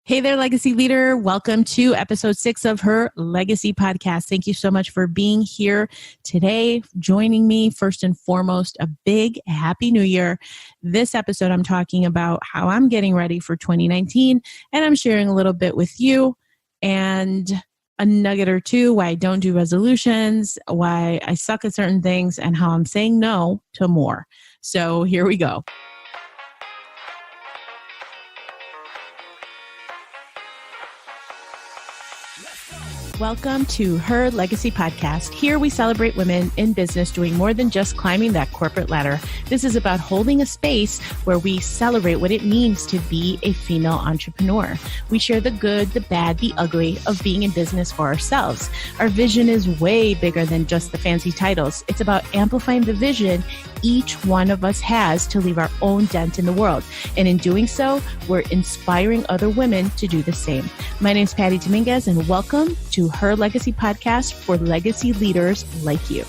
Hey there, Legacy Leader. Welcome to episode 6 of Her Legacy Podcast. Thank you so much for being here today, joining me. First and foremost, a big happy new year. This episode, I'm talking about how I'm getting ready for 2019, and I'm sharing a little bit with you and a nugget or two, why I don't do resolutions, why I suck at certain things, and how I'm saying no to more. So here we go. Welcome to Her Legacy Podcast. Here we celebrate women in business doing more than just climbing that corporate ladder. This is about holding a space where we celebrate what it means to be a female entrepreneur. We share the good, the bad, the ugly of being in business for ourselves. Our vision is way bigger than just the fancy titles. It's about amplifying the vision each one of us has to leave our own dent in the world. And in doing so, we're inspiring other women to do the same. My name is Patty Dominguez, and welcome to Her Legacy Podcast for legacy leaders like you.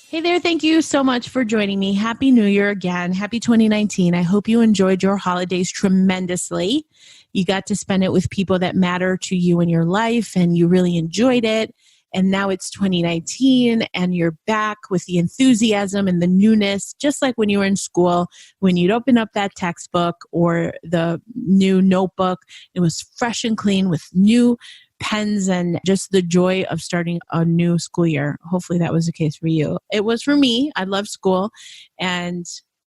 Hey there, thank you so much for joining me. Happy New Year again. Happy 2019. I hope you enjoyed your holidays tremendously. You got to spend it with people that matter to you in your life, and you really enjoyed it. And now it's 2019 and you're back with the enthusiasm and the newness, just like when you were in school, when you'd open up that textbook or the new notebook, it was fresh and clean with new pens and just the joy of starting a new school year. Hopefully that was the case for you. It was for me. I love school, and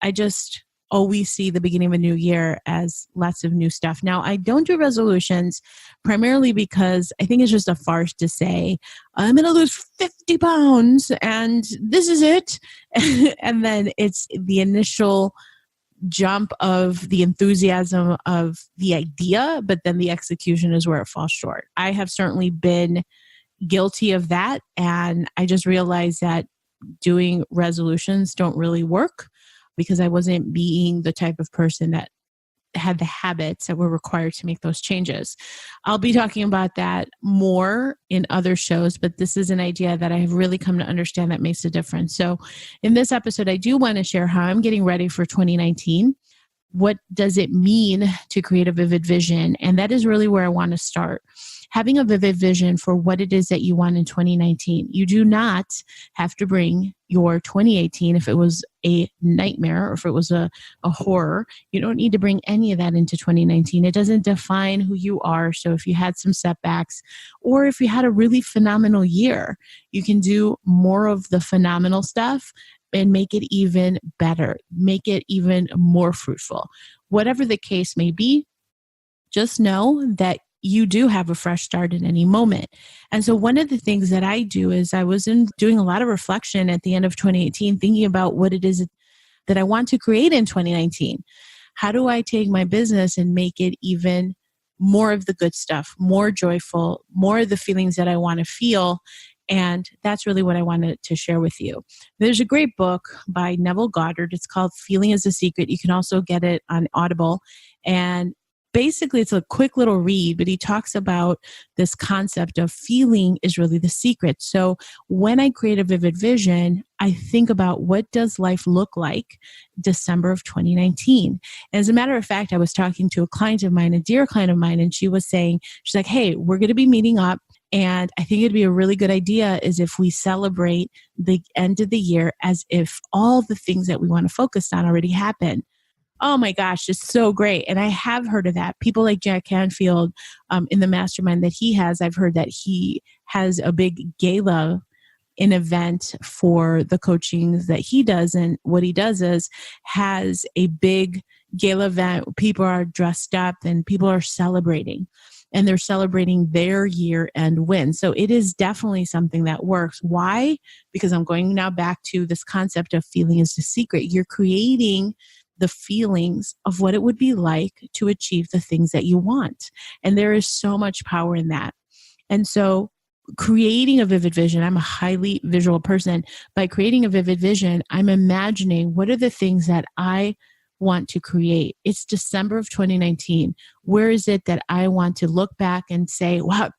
I just always see the beginning of a new year as lots of new stuff. Now, I don't do resolutions primarily because I think it's just a farce to say, I'm going to lose 50 pounds and this is it. And then it's the initial jump of the enthusiasm of the idea, but then the execution is where it falls short. I have certainly been guilty of that. And I just realized that doing resolutions don't really work, because I wasn't being the type of person that had the habits that were required to make those changes. I'll be talking about that more in other shows, but this is an idea that I have really come to understand that makes a difference. So in this episode, I do want to share how I'm getting ready for 2019. What does it mean to create a vivid vision? And that is really where I want to start. Having a vivid vision for what it is that you want in 2019. You do not have to bring your 2018 if it was a nightmare or if it was a horror. You don't need to bring any of that into 2019. It doesn't define who you are. So if you had some setbacks or if you had a really phenomenal year, you can do more of the phenomenal stuff and make it even better, make it even more fruitful. Whatever the case may be, just know that you do have a fresh start at any moment. And so one of the things that I do is I was doing a lot of reflection at the end of 2018, thinking about what it is that I want to create in 2019. How do I take my business and make it even more of the good stuff, more joyful, more of the feelings that I want to feel? And that's really what I wanted to share with you. There's a great book by Neville Goddard. It's called Feeling is the Secret. You can also get it on Audible. And basically, it's a quick little read, but he talks about this concept of feeling is really the secret. So when I create a vivid vision, I think about what does life look like December of 2019. As a matter of fact, I was talking to a client of mine, a dear client of mine, and she was saying, she's like, hey, we're going to be meeting up. And I think it'd be a really good idea is if we celebrate the end of the year as if all the things that we want to focus on already happened. Oh my gosh, it's so great. And I have heard of that. People like Jack Canfield in the mastermind that he has, I've heard that he has a big gala, an event for the coaching that he does. And what he does is has a big gala event. People are dressed up and people are celebrating. And they're celebrating their year-end win. So it is definitely something that works. Why? Because I'm going now back to this concept of feeling is the secret. You're creating the feelings of what it would be like to achieve the things that you want. And there is so much power in that. And so creating a vivid vision, I'm a highly visual person. By creating a vivid vision, I'm imagining what are the things that I want to create. It's December of 2019. Where is it that I want to look back and say, wow,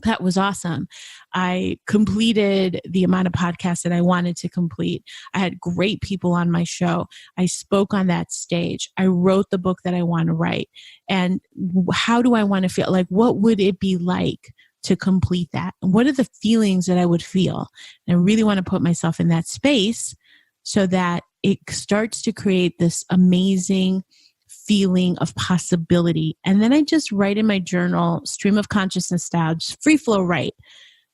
That was awesome. I completed the amount of podcasts that I wanted to complete. I had great people on my show. I spoke on that stage. I wrote the book that I want to write. And how do I want to feel? Like, what would it be like to complete that? And what are the feelings that I would feel? And I really want to put myself in that space so that it starts to create this amazing feeling of possibility. And then I just write in my journal, stream of consciousness style, just free flow write.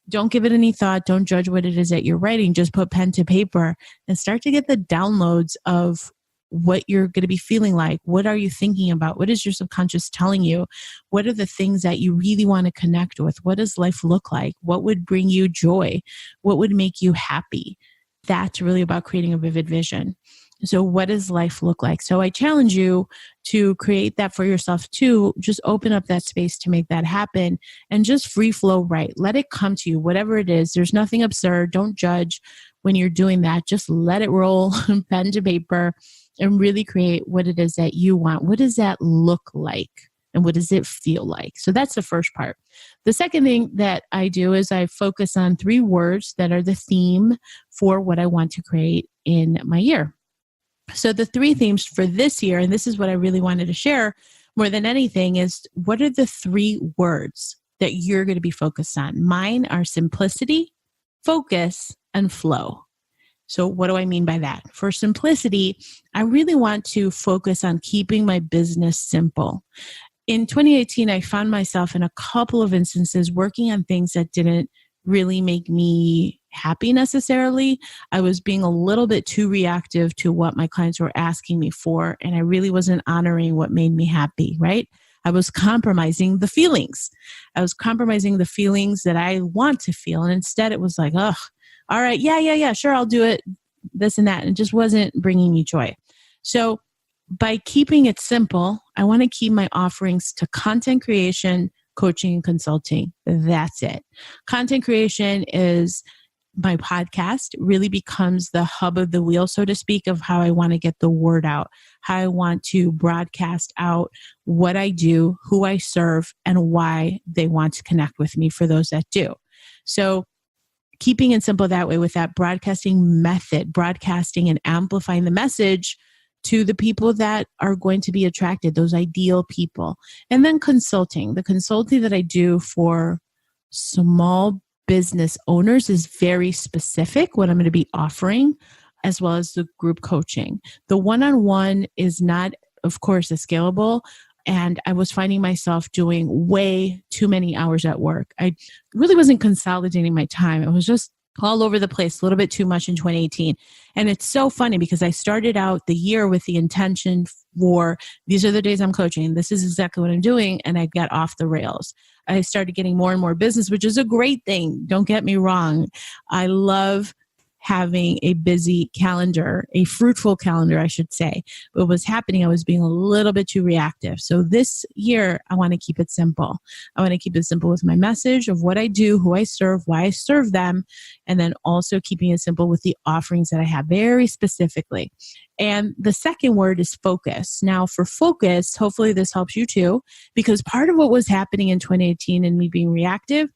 Don't give it any thought. Don't judge what it is that you're writing. Just put pen to paper and start to get the downloads of what you're going to be feeling like. What are you thinking about? What is your subconscious telling you? What are the things that you really want to connect with? What does life look like? What would bring you joy? What would make you happy? That's really about creating a vivid vision. So what does life look like? So I challenge you to create that for yourself too. Just open up that space to make that happen and just free flow write. Let it come to you, whatever it is. There's nothing absurd. Don't judge when you're doing that. Just let it roll, pen to paper, and really create what it is that you want. What does that look like? And what does it feel like? So that's the first part. The second thing that I do is I focus on 3 words that are the theme for what I want to create in my year. So the 3 themes for this year, and this is what I really wanted to share more than anything, is what are the 3 words that you're going to be focused on? Mine are simplicity, focus, and flow. So what do I mean by that? For simplicity, I really want to focus on keeping my business simple. In 2018, I found myself in a couple of instances working on things that didn't really make me happy necessarily. I was being a little bit too reactive to what my clients were asking me for, and I really wasn't honoring what made me happy, right? I was compromising the feelings. I was compromising the feelings that I want to feel, and instead it was like, oh, all right, yeah, sure, I'll do it, this and that, and it just wasn't bringing me joy. So by keeping it simple, I want to keep my offerings to content creation, coaching, and consulting. That's it. Content creation is my podcast. It really becomes the hub of the wheel, so to speak, of how I want to get the word out, how I want to broadcast out what I do, who I serve, and why they want to connect with me for those that do. So keeping it simple that way with that broadcasting method, broadcasting and amplifying the message to the people that are going to be attracted, those ideal people. And then consulting. The consulting that I do for small business owners is very specific, what I'm going to be offering, as well as the group coaching. The one-on-one is not, of course, as scalable. And I was finding myself doing way too many hours at work. I really wasn't consolidating my time. It was just all over the place, a little bit too much in 2018. And it's so funny because I started out the year with the intention for, these are the days I'm coaching, this is exactly what I'm doing, and I got off the rails. I started getting more and more business, which is a great thing. Don't get me wrong. I love having a busy calendar, a fruitful calendar, I should say. But what was happening, I was being a little bit too reactive. So this year, I want to keep it simple. I want to keep it simple with my message of what I do, who I serve, why I serve them, and then also keeping it simple with the offerings that I have very specifically. And the second word is focus. Now for focus, hopefully this helps you too, because part of what was happening in 2018 and me being reactive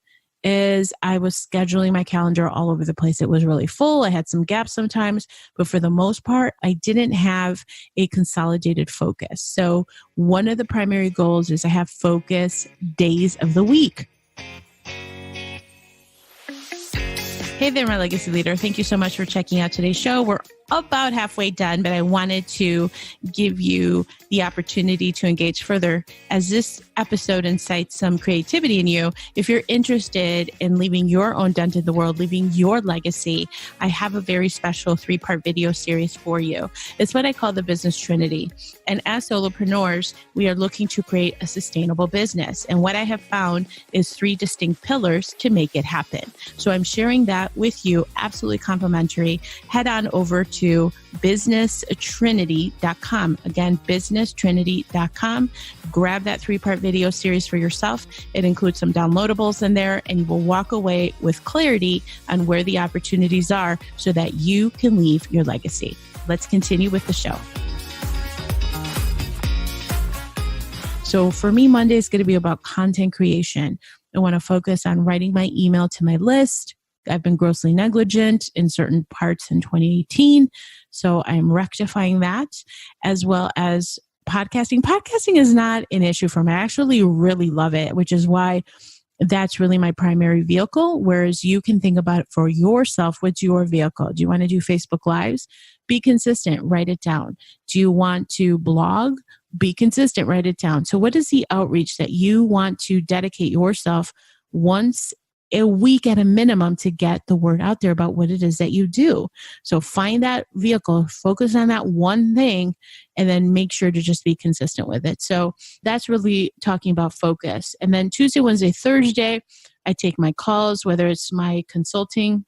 is I was scheduling my calendar all over the place. It was really full. I had some gaps sometimes, but for the most part, I didn't have a consolidated focus. So one of the primary goals is I have focus days of the week. Hey there, my legacy leader. Thank you so much for checking out today's show. We're about halfway done, but I wanted to give you the opportunity to engage further as this episode incites some creativity in you. If you're interested in leaving your own dent in the world, leaving your legacy, I have a very special 3-part video series for you. It's what I call the Business Trinity. And as solopreneurs, we are looking to create a sustainable business. And what I have found is 3 distinct pillars to make it happen. So I'm sharing that with you, absolutely complimentary. Head on over to businesstrinity.com. Again, businesstrinity.com. Grab that 3-part video series for yourself. It includes some downloadables in there, and you will walk away with clarity on where the opportunities are so that you can leave your legacy. Let's continue with the show. So for me, Monday is going to be about content creation. I want to focus on writing my email to my list. I've been grossly negligent in certain parts in 2018. So I'm rectifying that, as well as podcasting. Podcasting is not an issue for me. I actually really love it, which is why that's really my primary vehicle. Whereas you can think about it for yourself. What's your vehicle? Do you want to do Facebook Lives? Be consistent, write it down. Do you want to blog? Be consistent, write it down. So what is the outreach that you want to dedicate yourself once a week at a minimum to get the word out there about what it is that you do? So find that vehicle, focus on that one thing, and then make sure to just be consistent with it. So that's really talking about focus. And then Tuesday, Wednesday, Thursday, I take my calls, whether it's my consulting,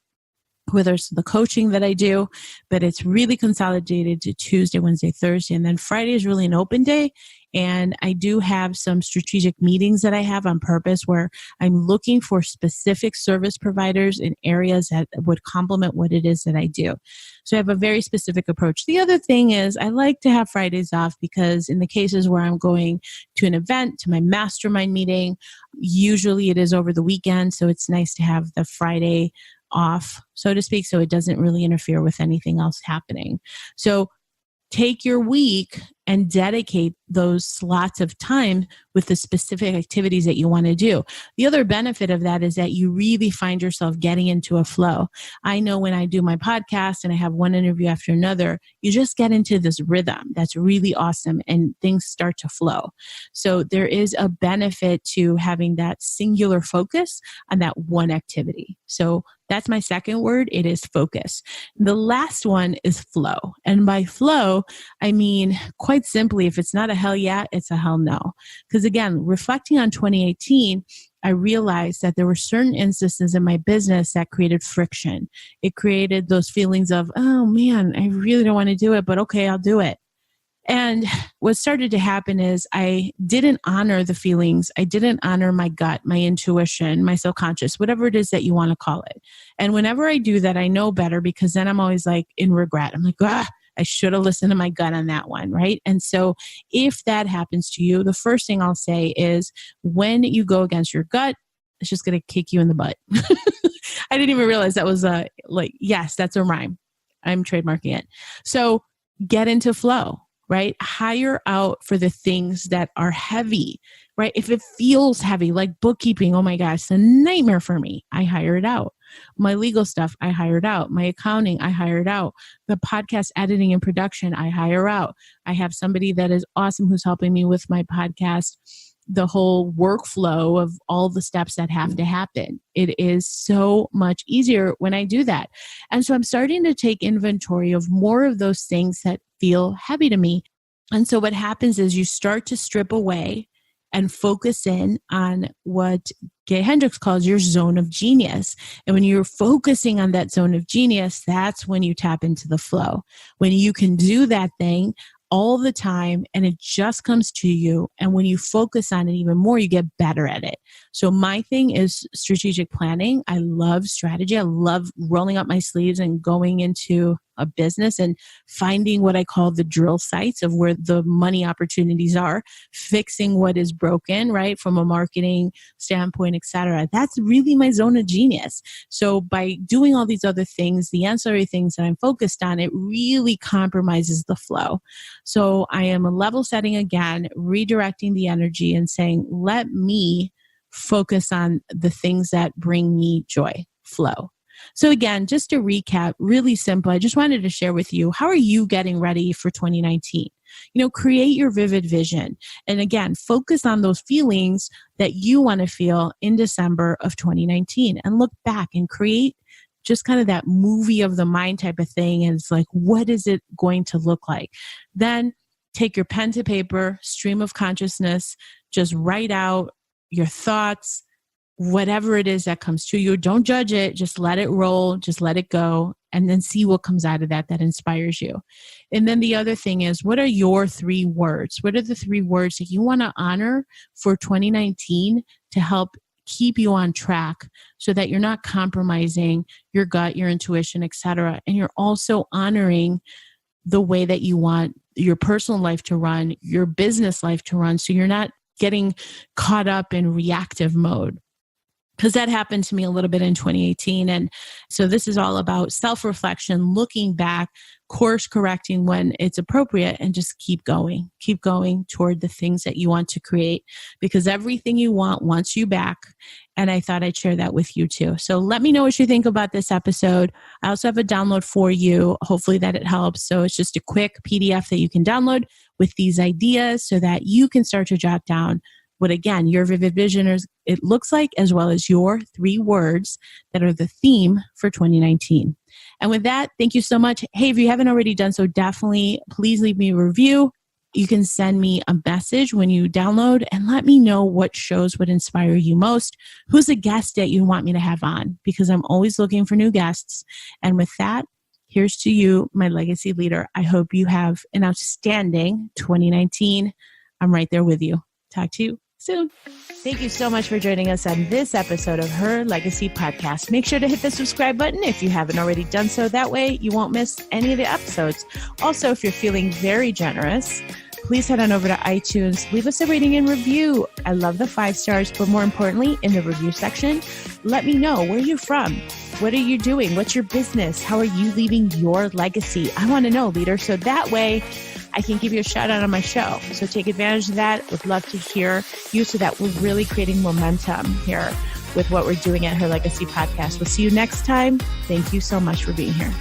whether it's the coaching that I do, but it's really consolidated to Tuesday, Wednesday, Thursday. And then Friday is really an open day. And I do have some strategic meetings that I have on purpose where I'm looking for specific service providers in areas that would complement what it is that I do. So I have a very specific approach. The other thing is I like to have Fridays off because in the cases where I'm going to an event, to my mastermind meeting, usually it is over the weekend. So it's nice to have the Friday off, so to speak, so it doesn't really interfere with anything else happening. So take your week and dedicate those slots of time with the specific activities that you want to do. The other benefit of that is that you really find yourself getting into a flow. I know when I do my podcast and I have one interview after another, you just get into this rhythm that's really awesome and things start to flow. So there is a benefit to having that singular focus on that one activity. So that's my second word. It is focus. The last one is flow. And by flow, I mean, quite simply, if it's not a hell yeah, it's a hell no. Because again, reflecting on 2018, I realized that there were certain instances in my business that created friction. It created those feelings of, oh man, I really don't want to do it, but okay, I'll do it. And what started to happen is I didn't honor the feelings. I didn't honor my gut, my intuition, my subconscious, whatever it is that you want to call it. And whenever I do that, I know better because then I'm always like in regret. I'm like, I should have listened to my gut on that one, right? And so if that happens to you, the first thing I'll say is when you go against your gut, it's just going to kick you in the butt. I didn't even realize that was yes, that's a rhyme. I'm trademarking it. So get into flow. Right? Hire out for the things that are heavy, right? If it feels heavy, like bookkeeping, oh my gosh, it's a nightmare for me. I hire it out. My legal stuff, I hire it out. My accounting, I hire it out. The podcast editing and production, I hire out. I have somebody that is awesome who's helping me with my podcast, the whole workflow of all the steps that have to happen. It is so much easier when I do that. And so I'm starting to take inventory of more of those things that feel heavy to me. And so what happens is you start to strip away and focus in on what Gay Hendricks calls your zone of genius. And when you're focusing on that zone of genius, that's when you tap into the flow. When you can do that thing all the time and it just comes to you. And when you focus on it even more, you get better at it. So my thing is strategic planning. I love strategy. I love rolling up my sleeves and going into a business and finding what I call the drill sites of where the money opportunities are, fixing what is broken, right? From a marketing standpoint, et cetera. That's really my zone of genius. So by doing all these other things, the ancillary things that I'm focused on, it really compromises the flow. So I am level setting again, redirecting the energy and saying, let me focus on the things that bring me joy, flow. So again, just to recap, really simple, I just wanted to share with you, how are you getting ready for 2019? Create your vivid vision. And again, focus on those feelings that you want to feel in December of 2019 and look back and create just kind of that movie of the mind type of thing. And it's like, what is it going to look like? Then take your pen to paper, stream of consciousness, just write out your thoughts, whatever it is that comes to you. Don't judge it. Just let it roll. Just let it go. And then see what comes out of that inspires you. And then the other thing is, what are your 3 words? What are the 3 words that you want to honor for 2019 to help keep you on track so that you're not compromising your gut, your intuition, et cetera. And you're also honoring the way that you want your personal life to run, your business life to run. So you're not getting caught up in reactive mode. because that happened to me a little bit in 2018. And so this is all about self-reflection, looking back, course correcting when it's appropriate, and just keep going toward the things that you want to create, because everything you want wants you back. And I thought I'd share that with you too. So let me know what you think about this episode. I also have a download for you. Hopefully that it helps. So it's just a quick PDF that you can download with these ideas so that you can start to jot down what, again, your vivid vision is, it looks like, as well as your 3 words that are the theme for 2019. And with that, thank you so much. Hey, if you haven't already done so, definitely please leave me a review. You can send me a message when you download and let me know what shows would inspire you most. Who's a guest that you want me to have on? Because I'm always looking for new guests. And with that, here's to you, my legacy leader. I hope you have an outstanding 2019. I'm right there with you. Talk to you soon. Thank you so much for joining us on this episode of Her Legacy Podcast. Make sure to hit the subscribe button if you haven't already done so. That way you won't miss any of the episodes. Also, if you're feeling very generous, please head on over to iTunes. Leave us a rating and review. I love the 5 stars, but more importantly, in the review section, let me know where you're from. What are you doing? What's your business? How are you leaving your legacy? I want to know, leader. So that way I can give you a shout out on my show. So take advantage of that. Would love to hear you so that we're really creating momentum here with what we're doing at Her Legacy Podcast. We'll see you next time. Thank you so much for being here.